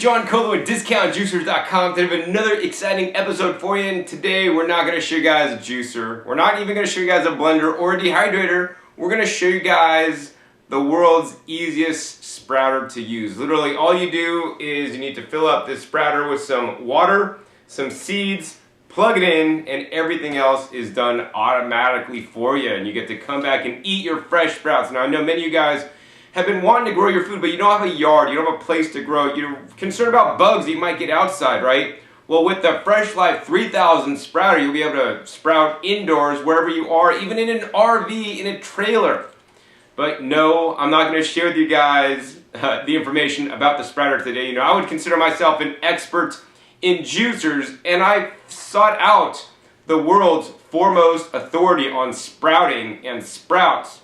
John Colo at DiscountJuicers.com. Today we have another exciting episode for you, and today we're not going to show you guys a juicer. We're not even going to show you guys a blender or a dehydrator. We're going to show you guys the world's easiest sprouter to use. Literally all you do is you need to fill up this sprouter with some water, some seeds, plug it in, and everything else is done automatically for you, and you get to come back and eat your fresh sprouts. Now I know many of you guys have been wanting to grow your food, but you don't have a yard, you don't have a place to grow it, you're concerned about bugs that you might get outside, right? Well, with the Fresh Life 3000 sprouter, you'll be able to sprout indoors wherever you are, even in an RV, in a trailer. But no, I'm not going to share with you guys the information about the sprouter today. You know, I would consider myself an expert in juicers, and I sought out the world's foremost authority on sprouting and sprouts.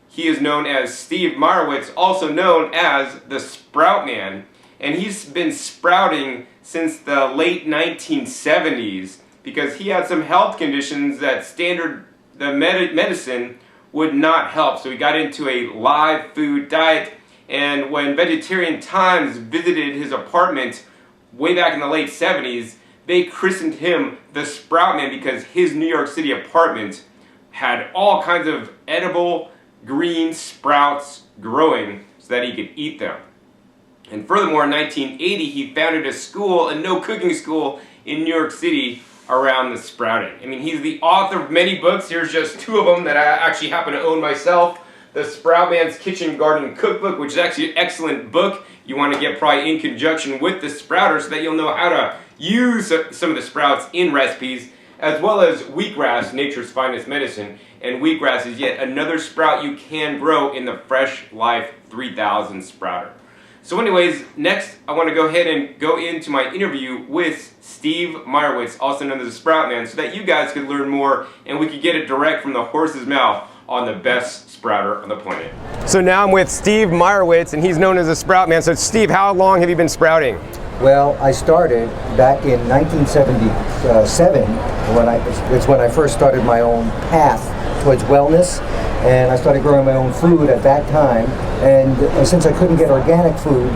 He is known as Steve Meyer, also known as the Sproutman, and he's been sprouting since the late 1970s because he had some health conditions that medicine would not help. So he got into a live food diet, and when Vegetarian Times visited his apartment way back in the late 70s, they christened him the Sproutman because his New York City apartment had all kinds of edible green sprouts growing so that he could eat them. And furthermore, in 1980, he founded a school, a no-cooking school in New York City around the sprouting. I mean, he's the author of many books. Here's just two of them that I actually happen to own myself. The Sproutman's Kitchen Garden Cookbook, which is actually an excellent book. You want to get probably in conjunction with the sprouter so that you'll know how to use some of the sprouts in recipes, as well as wheatgrass, nature's finest medicine. And wheatgrass is yet another sprout you can grow in the Fresh Life 3000 sprouter. So anyways, next I want to go ahead and go into my interview with Steve Meyer, also known as the Sproutman, so that you guys could learn more and we could get it direct from the horse's mouth on the best sprouter on the planet. So now I'm with Steve Meyer, and he's known as the Sproutman. So Steve, how long have you been sprouting? Well, I started back in 1977 it's when I first started my own path towards wellness, and I started growing my own food at that time. And since I couldn't get organic food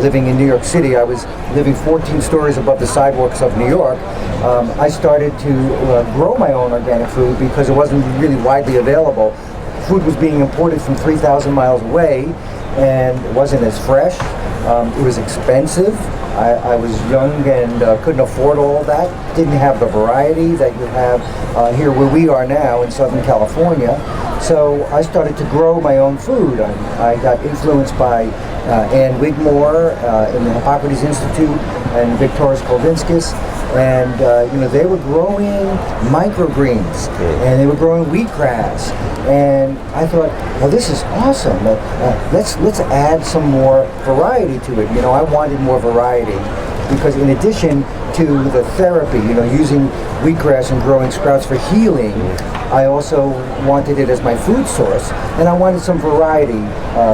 living in New York City, I was living 14 stories above the sidewalks of New York. I started to grow my own organic food because it wasn't really widely available. Food was being imported from 3,000 miles away, and it wasn't as fresh. It was expensive. I was young and couldn't afford all of that. Didn't have the variety that you have here where we are now in Southern California. So I started to grow my own food. I got influenced by Ann Wigmore in the Hippocrates Institute and Victoras Kulvinskis. And they were growing microgreens, and they were growing wheatgrass, and I thought, well, this is awesome. Let's add some more variety to it. I wanted more variety because in addition to the therapy, using wheatgrass and growing sprouts for healing, I also wanted it as my food source, and I wanted some variety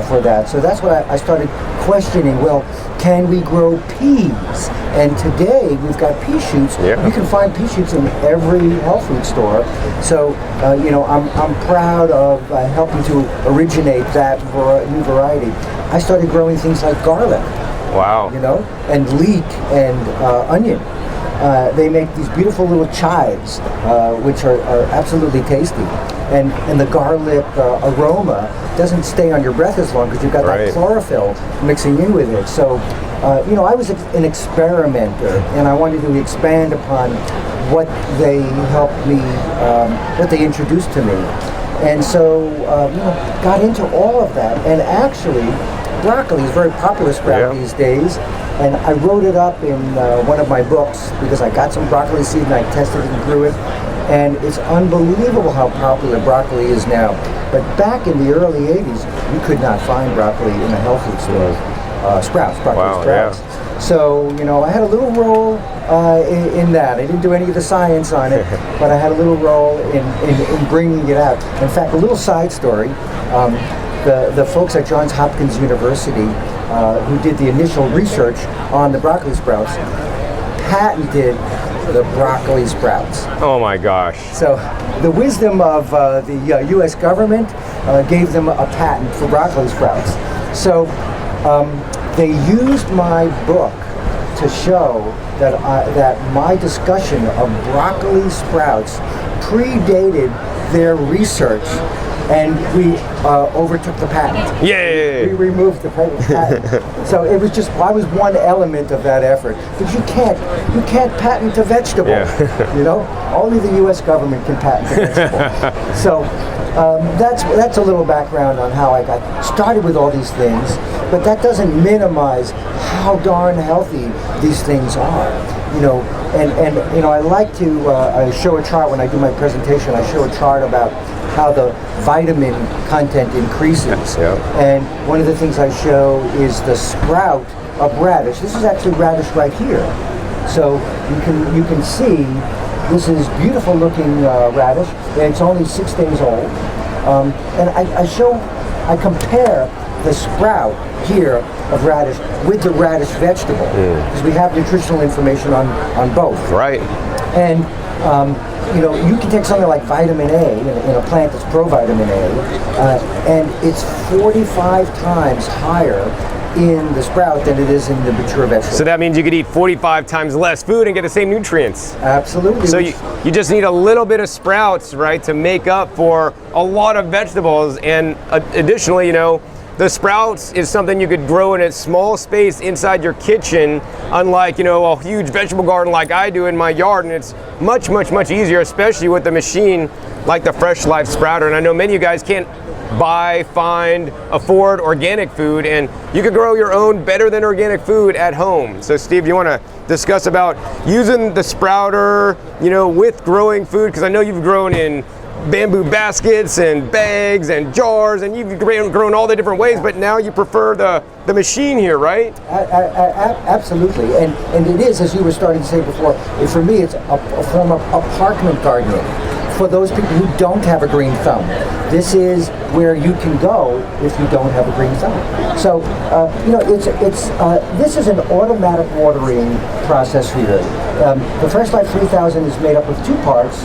for that. So that's what I started questioning. Well, can we grow peas? And today we've got pea shoots. Yeah. You can find pea shoots in every health food store. So I'm proud of helping to originate that new variety. I started growing things like garlic. Wow. And leek and onion. They make these beautiful little chives, which are absolutely tasty. And the garlic aroma doesn't stay on your breath as long because you've got that chlorophyll mixing in with it. So, I was an experimenter, and I wanted to expand upon what they helped me, what they introduced to me. And so, got into all of that. And actually, broccoli is a very popular sprout these days. And I wrote it up in one of my books because I got some broccoli seed and I tested it and grew it. And it's unbelievable how popular broccoli is now. But back in the early 80s, you could not find broccoli in the health food store. Sprouts. Yeah. So, I had a little role in that. I didn't do any of the science on it, but I had a little role in bringing it out. In fact, a little side story, the folks at Johns Hopkins University who did the initial research on the broccoli sprouts patented the broccoli sprouts. Oh my gosh. So the wisdom of the U.S. government gave them a patent for broccoli sprouts. So they used my book to show that my discussion of broccoli sprouts predated their research, and we overtook the patent. Yay! We removed the patent. So it was just, I was one element of that effort. But you can't patent a vegetable. Yeah. You know, only the U.S. government can patent a vegetable. So that's a little background on how I got started with all these things. But that doesn't minimize how darn healthy these things are. You know, and you know, I like to I show a chart when I do my presentation. I show a chart about how the vitamin content increases. Yeah. And one of the things I show is the sprout of radish. This is actually radish right here. So you can see this is beautiful looking radish, and it's only 6 days old. And I compare the sprout here of radish with the radish vegetable, because we have nutritional information on both. Right. And you know, you can take something like vitamin A in a plant that's provitamin A, and it's 45 times higher in the sprout than it is in the mature vegetable. So that means you could eat 45 times less food and get the same nutrients. Absolutely. So you just need a little bit of sprouts, right, to make up for a lot of vegetables. And additionally, you know, the sprouts is something you could grow in a small space inside your kitchen, unlike, you know, a huge vegetable garden like I do in my yard. And it's much, much, much easier, especially with the machine like the Fresh Life Sprouter. And I know many of you guys can't buy, find, afford organic food, and you could grow your own better than organic food at home. So Steve, you want to discuss about using the sprouter, you know, with growing food? Because I know you've grown in bamboo baskets and bags and jars, and you've grown all the different ways, but now you prefer the machine here, right? Absolutely, and it is, as you were starting to say before, for me it's a form of apartment gardening. For those people who don't have a green thumb, this is where you can go if you don't have a green thumb. So, you know, this is an automatic watering process here. The Fresh Life 3000 is made up of 2 parts.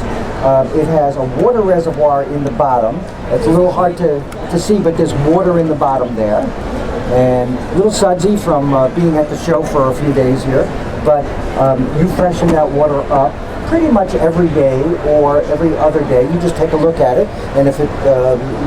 It has a water reservoir in the bottom. It's a little hard to see, but there's water in the bottom there. And a little sudsy from being at the show for a few days here. But you freshen that water up pretty much every day or every other day. You just take a look at it, and if it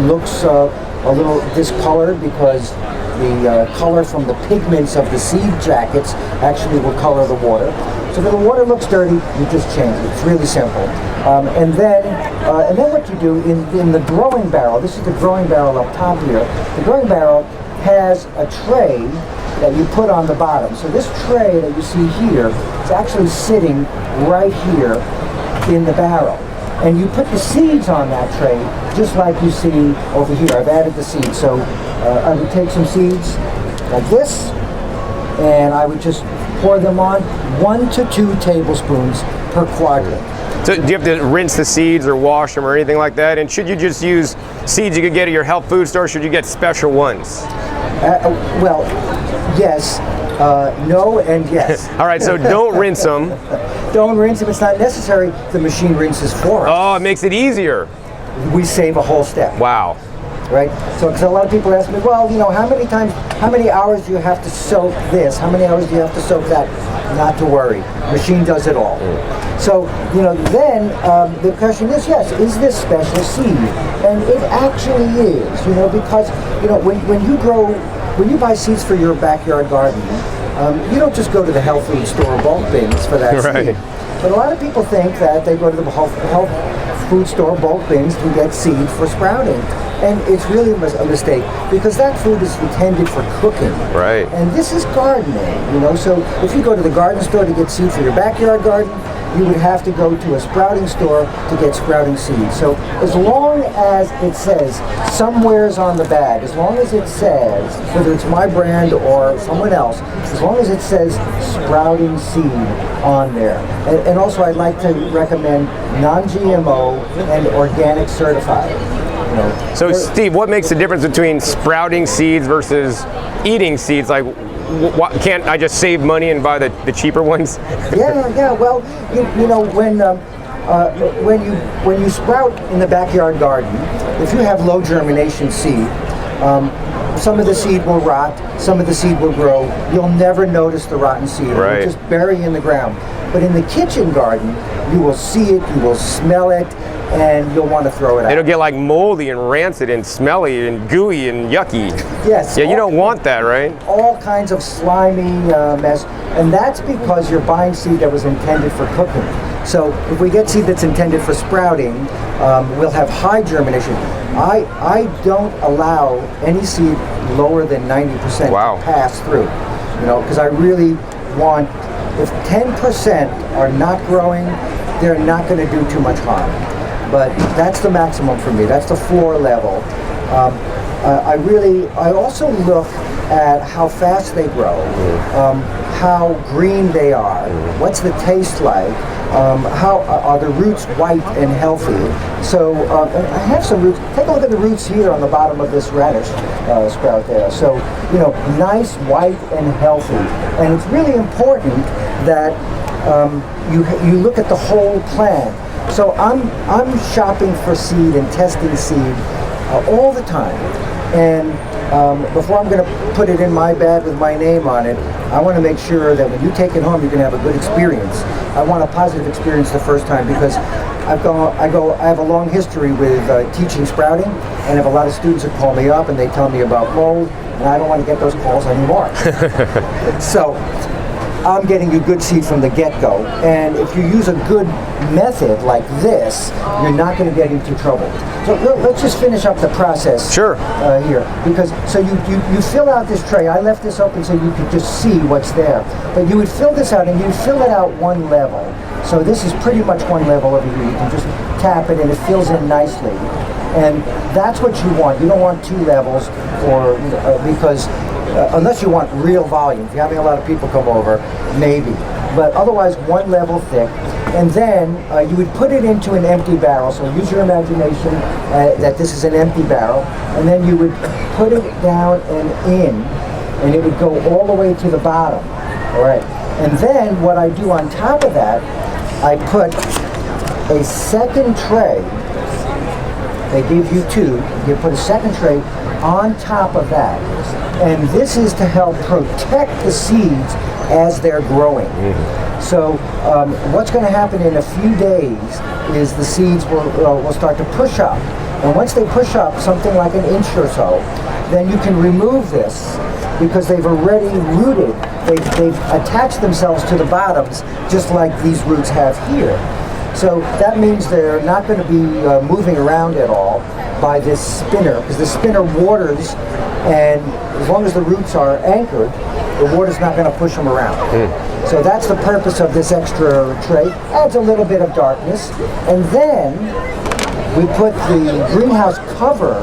looks a little discolored, because the color from the pigments of the seed jackets actually will color the water. So if the water looks dirty, you just change it. It's really simple. And then what you do in the growing barrel, this is the growing barrel up top here, the growing barrel has a tray that you put on the bottom. So this tray that you see here is actually sitting right here in the barrel. And you put the seeds on that tray just like you see over here. I've added the seeds. So I would take some seeds like this, and I would just pour them on, 1 to 2 tablespoons per quadrant. So do you have to rinse the seeds or wash them or anything like that? And should you just use seeds you could get at your health food store, or should you get special ones? Well, yes, no, and yes. All right, so don't rinse them. Don't rinse them. It's not necessary. The machine rinses for us. Oh, it makes it easier. We save a whole step. Wow. Right? So, because a lot of people ask me, well, you know, how many hours do you have to soak this? How many hours do you have to soak that? Not to worry. Machine does it all. So, you know, then the question is, yes, is this special seed? And it actually is, you know, because, you know, when you buy seeds for your backyard garden, you don't just go to the health food store bulk bins for that right. seed. But a lot of people think that they go to the health food store bulk bins to get seed for sprouting. And it's really a mistake, because that food is intended for cooking. Right. And this is gardening, you know. So if you go to the garden store to get seed for your backyard garden, you would have to go to a sprouting store to get sprouting seeds. So as long as it says somewheres on the bag, as long as it says, whether it's my brand or someone else, as long as it says sprouting seed on there. And also I'd like to recommend non-GMO and organic certified. You know, so Steve, what makes the difference between sprouting seeds versus eating seeds? Like, can't I just save money and buy the cheaper ones? Yeah. Well, you know, when you sprout in the backyard garden, if you have low germination seed, some of the seed will rot, some of the seed will grow. You'll never notice the rotten seed. Right. It'll just bury in the ground. But in the kitchen garden, you will see it, you will smell it, and you'll want to throw it out. It'll get like moldy and rancid and smelly and gooey and yucky. Yes. Yeah, you don't want that, right? All kinds of slimy mess. And that's because you're buying seed that was intended for cooking. So if we get seed that's intended for sprouting, we'll have high germination. I don't allow any seed lower than 90% Wow. to pass through. Because I really want, if 10% are not growing, they're not going to do too much harm. But that's the maximum for me. That's the floor level. I also look at how fast they grow, how green they are, what's the taste like, how are the roots white and healthy. So I have some roots. Take a look at the roots here on the bottom of this radish sprout there. So nice, white, and healthy. And it's really important that you look at the whole plant. So I'm shopping for seed and testing seed all the time. And before I'm going to put it in my bag with my name on it, I want to make sure that when you take it home, you're going to have a good experience. I want a positive experience the first time because I have a long history with teaching sprouting, and I have a lot of students that call me up and they tell me about mold, and I don't want to get those calls anymore. So I'm getting you good seed from the get-go, and if you use a good method like this, you're not going to get into trouble. So let's just finish up the process. Sure. Here, because so you fill out this tray. I left this open so you could just see what's there, but you would fill this out and you fill it out one level. So this is pretty much one level over here. You can just tap it and it fills in nicely, and that's what you want. You don't want two levels, or because. Unless you want real volume. If you're having a lot of people come over, maybe. But otherwise, one level thick. And then you would put it into an empty barrel. So use your imagination that this is an empty barrel. And then you would put it down and in, and it would go all the way to the bottom. All right. And then what I do on top of that, I put a second tray. They give you two. You put a second tray on top of that. And this is to help protect the seeds as they're growing. So what's going to happen in a few days is the seeds will start to push up. And once they push up something like an inch or so, then you can remove this because they've already rooted. They've attached themselves to the bottoms just like these roots have here. So that means they're not going to be moving around at all by this spinner, because the spinner waters, and as long as the roots are anchored, the water's not going to push them around. So that's the purpose of this extra tray. Adds a little bit of darkness, and then we put the greenhouse cover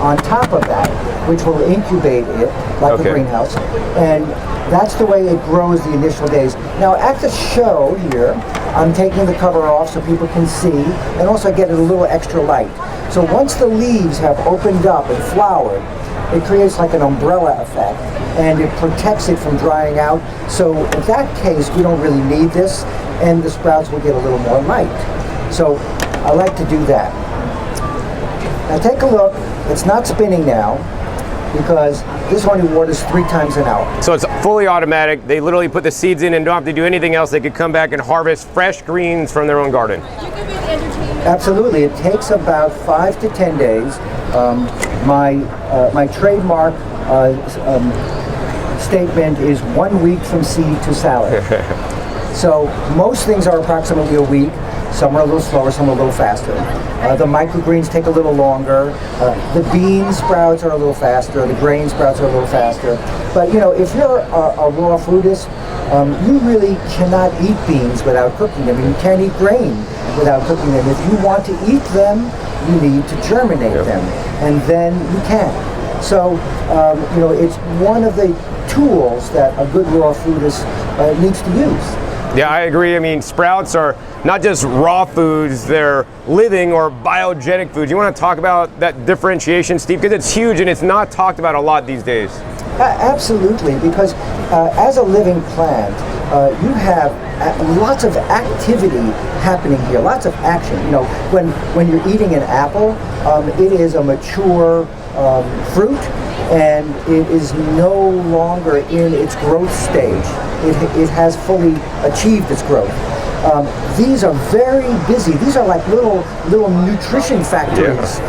on top of that, which will incubate it like a greenhouse, and that's the way it grows the initial days. Now at the show here, I'm taking the cover off so people can see, and also get it a little extra light. So once the leaves have opened up and flowered, it creates like an umbrella effect, and it protects it from drying out. So in that case, we don't really need this, and the sprouts will get a little more light. So I like to do that. Now take a look. It's not spinning now because this only waters 3 times an hour. So it's fully automatic. They literally put the seeds in and don't have to do anything else. They could come back and harvest fresh greens from their own garden. Absolutely. It takes about 5 to 10 days. My trademark statement is 1 week from seed to salad. So most things are approximately a week. Some are a little slower, some are a little faster. The microgreens take a little longer. The bean sprouts are a little faster. The grain sprouts are a little faster. But if you're a raw foodist, you really cannot eat beans without cooking them. You can't eat grain without cooking them. If you want to eat them, you need to germinate them, and then you can. So it's one of the tools that a good raw foodist needs to use. Yeah, I agree. I mean, sprouts are not just raw foods, they're living or biogenic foods. You want to talk about that differentiation, Steve? Because it's huge and it's not talked about a lot these days. Absolutely, because as a living plant, you have lots of activity happening here, lots of action. When you're eating an apple, it is a mature fruit, and it is no longer in its growth stage. It has fully achieved its growth. These are very busy. These are like little nutrition factories,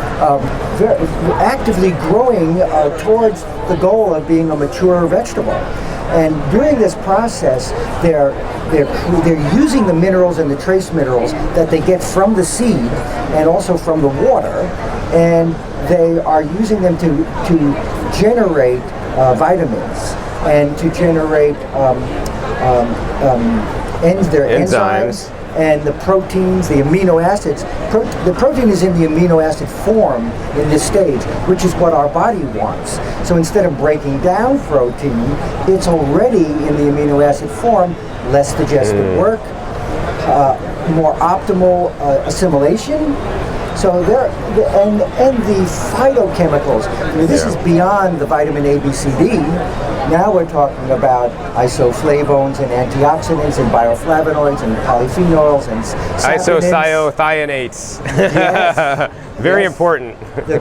very actively growing towards the goal of being a mature vegetable. And during this process, they're using the minerals and the trace minerals that they get from the seed and also from the water, and they are using them to generate vitamins and to generate their enzymes and the proteins, the amino acids. The protein is in the amino acid form in this stage, which is what our body wants. So instead of breaking down protein, it's already in the amino acid form, less digestive work, more optimal assimilation. So and the phytochemicals. This is beyond the vitamin A, B, C, D. Now we're talking about isoflavones and antioxidants and bioflavonoids and polyphenols and isocyanates. Yes. Very important. The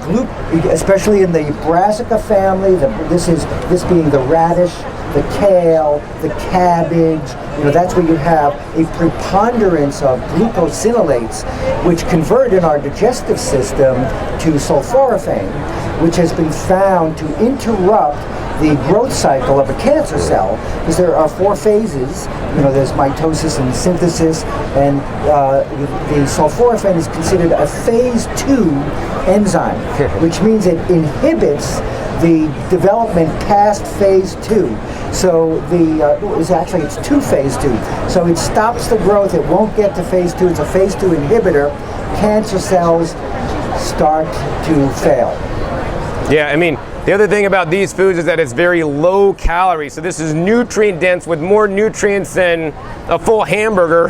especially in the brassica family. This being the radish, the kale, the cabbage. That's where you have a preponderance of glucosinolates, which convert in our digestive system to sulforaphane, which has been found to interrupt the growth cycle of a cancer cell, because there are 4 phases. There's mitosis and synthesis, and the sulforaphane is considered a phase 2 enzyme, which means it inhibits the development past phase 2. So it's 2 phase 2. So it stops the growth. It won't get to phase 2. It's a phase 2 inhibitor. Cancer cells start to fail. Yeah, I mean, the other thing about these foods is that it's very low calorie. So this is nutrient dense with more nutrients than a full hamburger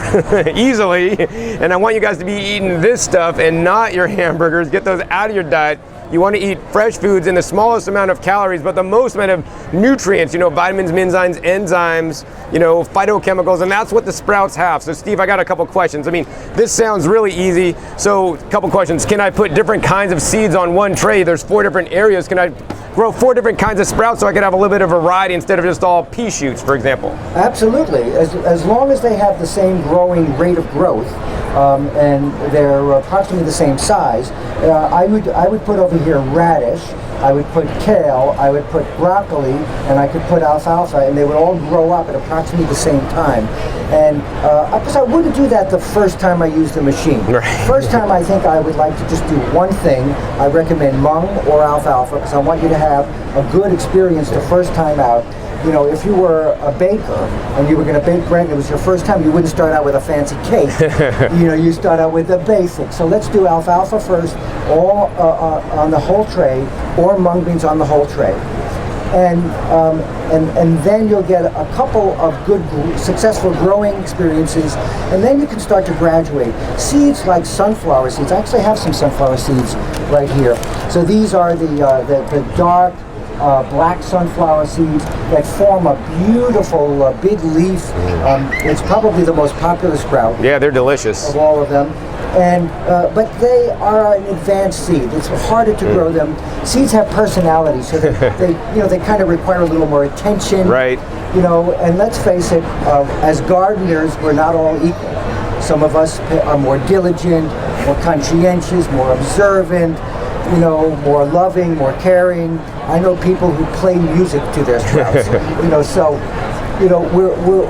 easily. And I want you guys to be eating this stuff and not your hamburgers. Get those out of your diet. You want to eat fresh foods in the smallest amount of calories, but the most amount of nutrients, vitamins, enzymes, phytochemicals, and that's what the sprouts have. So Steve, I got a couple questions. I mean, this sounds really easy. So a couple questions. Can I put different kinds of seeds on one tray? There's 4 different areas. Can I grow 4 different kinds of sprouts so I could have a little bit of variety instead of just all pea shoots, for example? Absolutely. As long as they have the same growing rate of growth, and they're approximately the same size, I would put over here radish, I would put kale, I would put broccoli, and I could put alfalfa, and they would all grow up at approximately the same time. And because I wouldn't do that the first time I used the machine. Right. First time, I think I would like to just do one thing. I recommend mung or alfalfa, because I want you to have a good experience the first time out. If you were a baker and you were going to bake bread and it was your first time, you wouldn't start out with a fancy cake. You start out with the basics. So let's do alfalfa first, all on the whole tray, or mung beans on the whole tray. And then you'll get a couple of good, successful growing experiences, and then you can start to graduate. Seeds like sunflower seeds. I actually have some sunflower seeds right here. So these are the dark, black sunflower seeds that form a beautiful big leaf. It's probably the most popular sprout. Yeah, they're delicious. Of all of them. And but they are an advanced seed. It's harder to grow them. Seeds have personality, so they kind of require a little more attention. Right. And let's face it, as gardeners, we're not all equal. Some of us are more diligent, more conscientious, more observant, more loving, more caring. I know people who play music to their sprouts.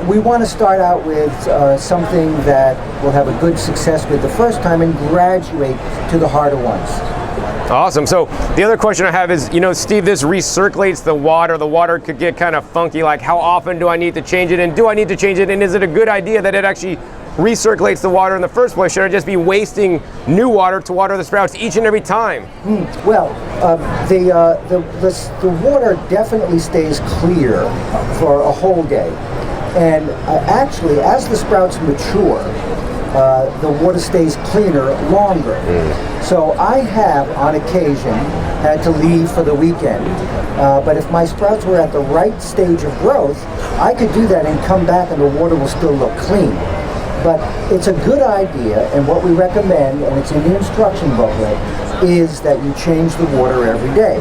We want to start out with something that we'll have a good success with the first time and graduate to the harder ones. Awesome. So the other question I have is, Steve, this recirculates the water. The water could get kind of funky. Like, how often do I need to change it? And do I need to change it? And is it a good idea that it actually recirculates the water in the first place? Should I just be wasting new water to water the sprouts each and every time? Well, the water definitely stays clear for a whole day. And actually, as the sprouts mature, the water stays cleaner longer. So I have, on occasion, had to leave for the weekend. But if my sprouts were at the right stage of growth, I could do that and come back and the water will still look clean. But it's a good idea, and what we recommend, and it's in the instruction booklet, is that you change the water every day.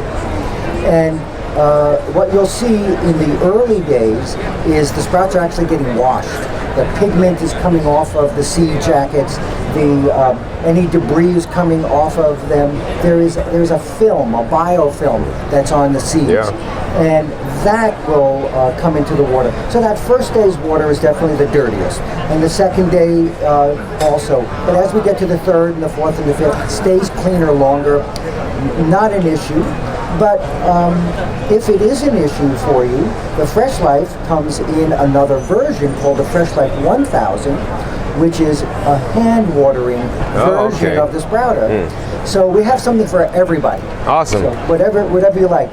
And what you'll see in the early days is the sprouts are actually getting washed. The pigment is coming off of the seed jackets. Any debris is coming off of them. There's a film, a biofilm that's on the seeds, and that will come into the water. So that first day's water is definitely the dirtiest, and the second day also. But as we get to the third and the fourth and the fifth, it stays cleaner longer. Not an issue. But if it is an issue for you, the Fresh Life comes in another version called the Fresh Life 1000, which is a hand-watering version of the sprouter. So we have something for everybody. Awesome. So whatever you like.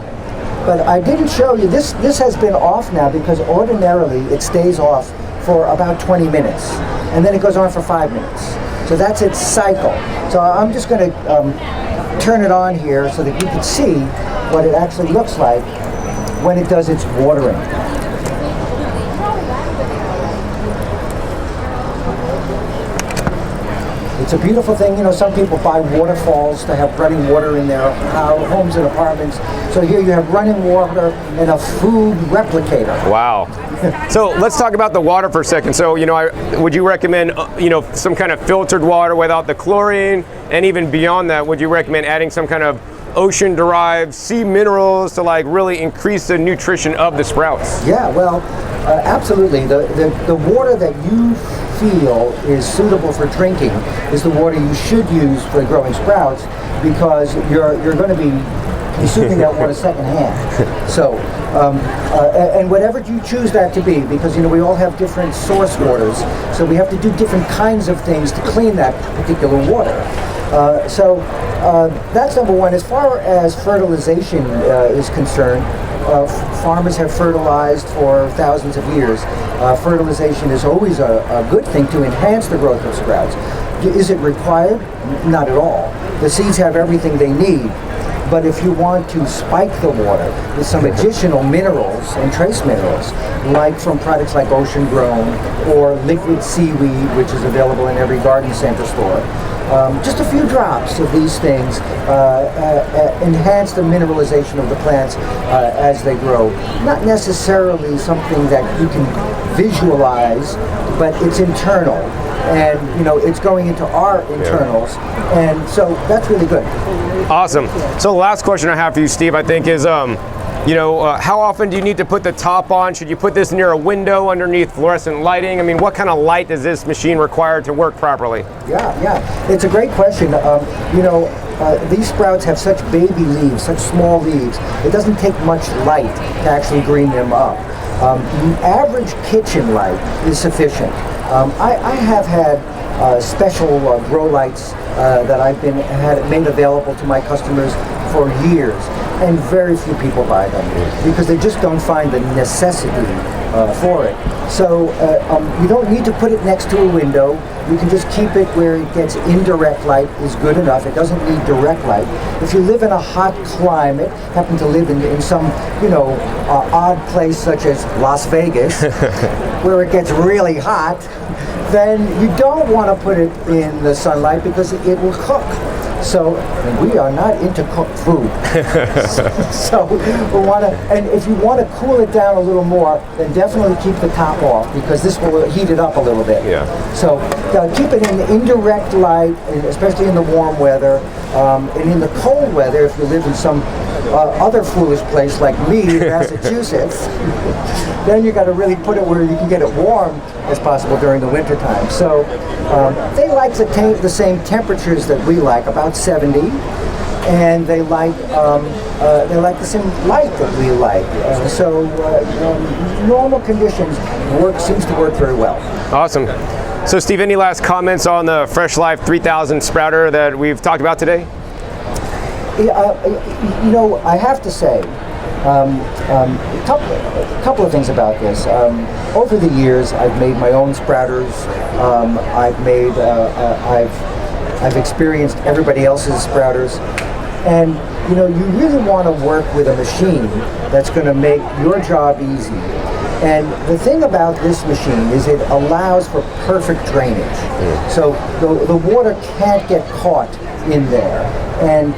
But I didn't show you, this has been off now because ordinarily it stays off for about 20 minutes. And then it goes on for 5 minutes. So that's its cycle. So I'm just going to turn it on here so that you can see what it actually looks like when it does its watering. It's a beautiful thing. You know, some people buy waterfalls to have running water in their homes and apartments. So here you have running water and a food replicator. Wow. So let's talk about the water for a second. So, you know, would you recommend, some kind of filtered water without the chlorine? And even beyond that, would you recommend adding some kind of ocean-derived sea minerals to like really increase the nutrition of the sprouts? Yeah, well, absolutely. The water that you feel is suitable for drinking is the water you should use for growing sprouts, because you're going to be consuming that water secondhand. So, and whatever you choose that to be, because we all have different source waters, so we have to do different kinds of things to clean that particular water. So that's number one. As far as fertilization is concerned, farmers have fertilized for thousands of years. Fertilization is always a good thing to enhance the growth of sprouts. Is it required? Not at all. The seeds have everything they need. But if you want to spike the water with some additional minerals and trace minerals, like from products like Ocean Grown or liquid seaweed, which is available in every garden center store, just a few drops of these things enhance the mineralization of the plants as they grow. Not necessarily something that you can visualize, but it's internal. And it's going into our internals, and so that's really good. Awesome. So the last question I have for you, Steve, I think is, how often do you need to put the top on? Should you put this near a window underneath fluorescent lighting? I mean, what kind of light does this machine require to work properly? Yeah, it's a great question. These sprouts have such baby leaves, such small leaves. It doesn't take much light to actually green them up. Average kitchen light is sufficient. I have had special grow lights that I've had made available to my customers for years, and very few people buy them because they just don't find the necessity for it. So you don't need to put it next to a window. You can just keep it where it gets indirect light is good enough. It doesn't need direct light. If you live in a hot climate, happen to live in some odd place such as Las Vegas, where it gets really hot, then you don't want to put it in the sunlight because it will cook. So we are not into cooked food. So we want to, and if you want to cool it down a little more, then definitely keep the top off because this will heat it up a little bit. Yeah. So keep it in indirect light, especially in the warm weather, and in the cold weather. If you live in some other foolish place like me in Massachusetts, then you got to really put it where you can get it warm as possible during the winter time. So they like the same temperatures that we like, about 70, and they like the same light that we like. So normal conditions seems to work very well. Awesome. So Steve, any last comments on the Fresh Life 3000 sprouter that we've talked about today? I have to say, a couple of things about this. Over the years, I've made my own sprouters. I've experienced everybody else's sprouters, and you really want to work with a machine that's going to make your job easy. And the thing about this machine is it allows for perfect drainage. So the water can't get caught in there, and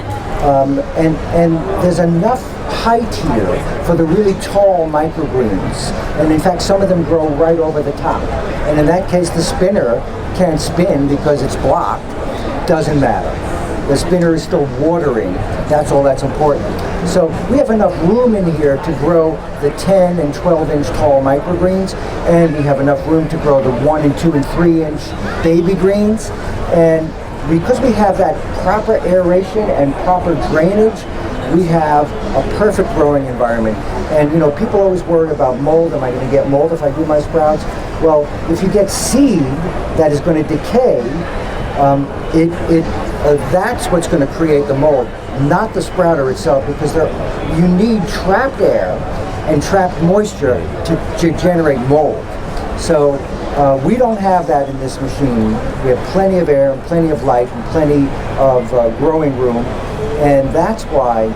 there's enough height here for the really tall microgreens. And in fact, some of them grow right over the top. And in that case, the spinner can't spin because it's blocked. Doesn't matter. The spinner is still watering. That's all that's important. So we have enough room in here to grow the 10 and 12 inch tall microgreens, and we have enough room to grow the 1 and 2 and 3 inch baby greens. And because we have that proper aeration and proper drainage, we have a perfect growing environment. And you know, people always worry about mold. Am I going to get mold if I do my sprouts? Well, if you get seed that is going to decay, that's what's going to create the mold, not the sprouter itself, because you need trapped air and trapped moisture to generate mold. So we don't have that in this machine. We have plenty of air and plenty of light and plenty of growing room, and that's why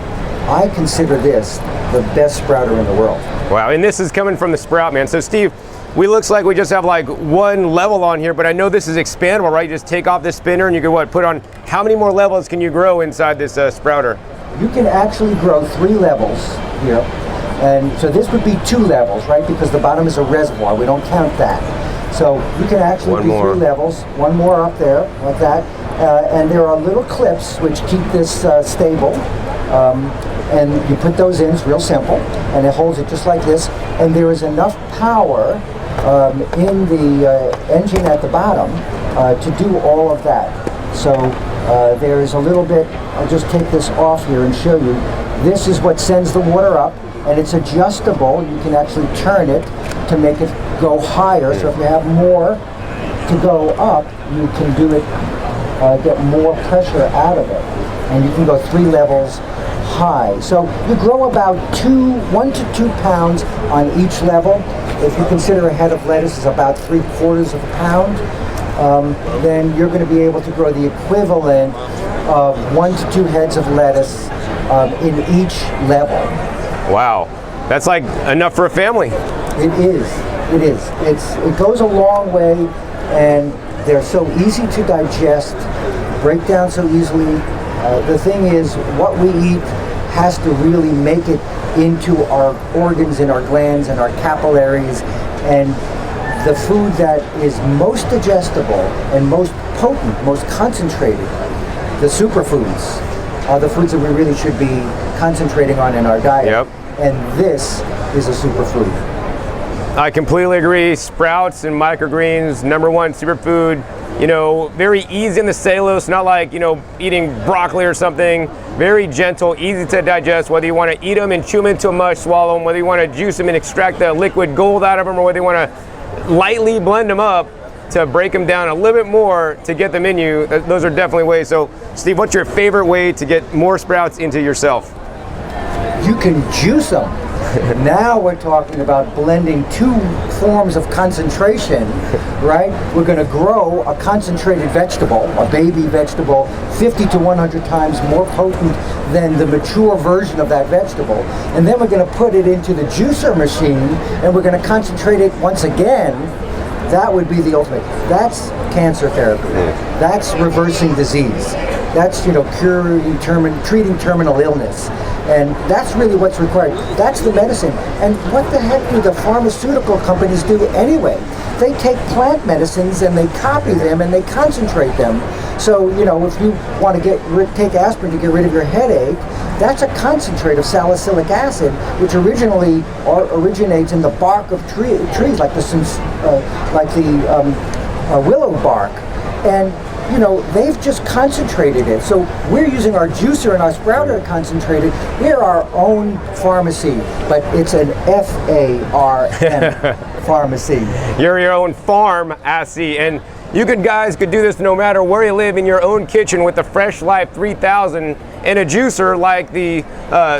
I consider this the best sprouter in the world. Wow, and this is coming from the Sproutman. So Steve, looks like we just have like one level on here, but I know this is expandable, right? You just take off this spinner and you can put on, how many more levels can you grow inside this sprouter? You can actually grow 3 levels here. And so this would be 2 levels, right? Because the bottom is a reservoir. We don't count that. So you can actually do 3 levels. One more up there, like that. And there are little clips which keep this stable. And you put those in, it's real simple. And it holds it just like this. And there is enough power in the engine at the bottom to do all of that. So there is a little bit, I'll just take this off here and show you. This is what sends the water up, and it's adjustable. You can actually turn it to make it go higher. So if you have more to go up, you can do it, get more pressure out of it. And you can go 3 levels high. So you grow about 1 to 2 pounds on each level. If you consider a head of lettuce is about 3/4 of a pound, then you're going to be able to grow the equivalent of 1 to 2 heads of lettuce in each level. Wow, that's like enough for a family. It is. It is. It goes a long way, and they're so easy to digest, break down so easily. The thing is, what we eat has to really make it into our organs and our glands and our capillaries, and the food that is most digestible and most potent, most concentrated, the superfoods, are the foods that we really should be concentrating on in our diet. Yep. And this is a superfood. I completely agree. Sprouts and microgreens, #1 superfood. You know, very easy in the cellulose, not like, you know, eating broccoli or something. Very gentle, easy to digest, whether you want to eat them and chew them into a mush, swallow them, whether you want to juice them and extract the liquid gold out of them, or whether you want to lightly blend them up to break them down a little bit more to get them in you. Those are definitely ways. So, Steve, what's your favorite way to get more sprouts into yourself? You can juice them. Now we're talking about blending 2 forms of concentration, right? We're going to grow a concentrated vegetable, a baby vegetable, 50 to 100 times more potent than the mature version of that vegetable. And then we're going to put it into the juicer machine, and we're going to concentrate it once again. That would be the ultimate. That's cancer therapy. That's reversing disease. That's, you know, treating terminal illness. And that's really what's required. That's the medicine. And what the heck do the pharmaceutical companies do anyway? They take plant medicines and they copy them and they concentrate them. So, you know, if you want to take aspirin to get rid of your headache, that's a concentrate of salicylic acid, which originates in the bark of trees, like the willow bark. And you know, they've just concentrated it. So we're using our juicer and our sprouter to concentrate it. We're our own pharmacy, but it's an FARM pharmacy. You're your own pharmacy, and you guys could do this no matter where you live, in your own kitchen with the Fresh Life 3000 and a juicer like the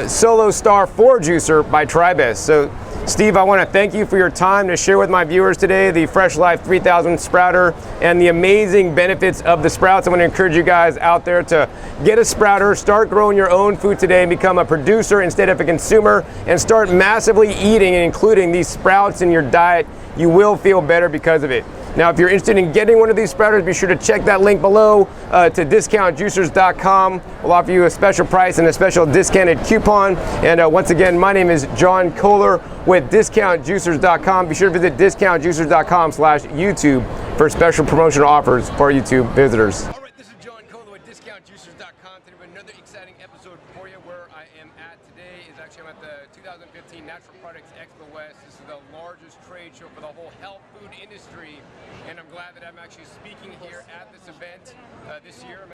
Solo Star 4 juicer by Tribest. So, Steve, I want to thank you for your time to share with my viewers today the Fresh Life 3000 sprouter and the amazing benefits of the sprouts. I want to encourage you guys out there to get a sprouter, start growing your own food today, and become a producer instead of a consumer, and start massively eating and including these sprouts in your diet. You will feel better because of it. Now, if you're interested in getting one of these sprouters, be sure to check that link below to discountjuicers.com. We'll offer you a special price and a special discounted coupon. And once again, my name is John Kohler with discountjuicers.com. Be sure to visit discountjuicers.com/YouTube for special promotional offers for YouTube visitors. All right, this is John Kohler with discountjuicers.com. Today we have another exciting episode for you. Where I am at today is actually I'm at the 2015 Natural Products Expo West. This is the largest trade show for the whole health food industry, and I'm glad that I'm actually speaking here at this event this year.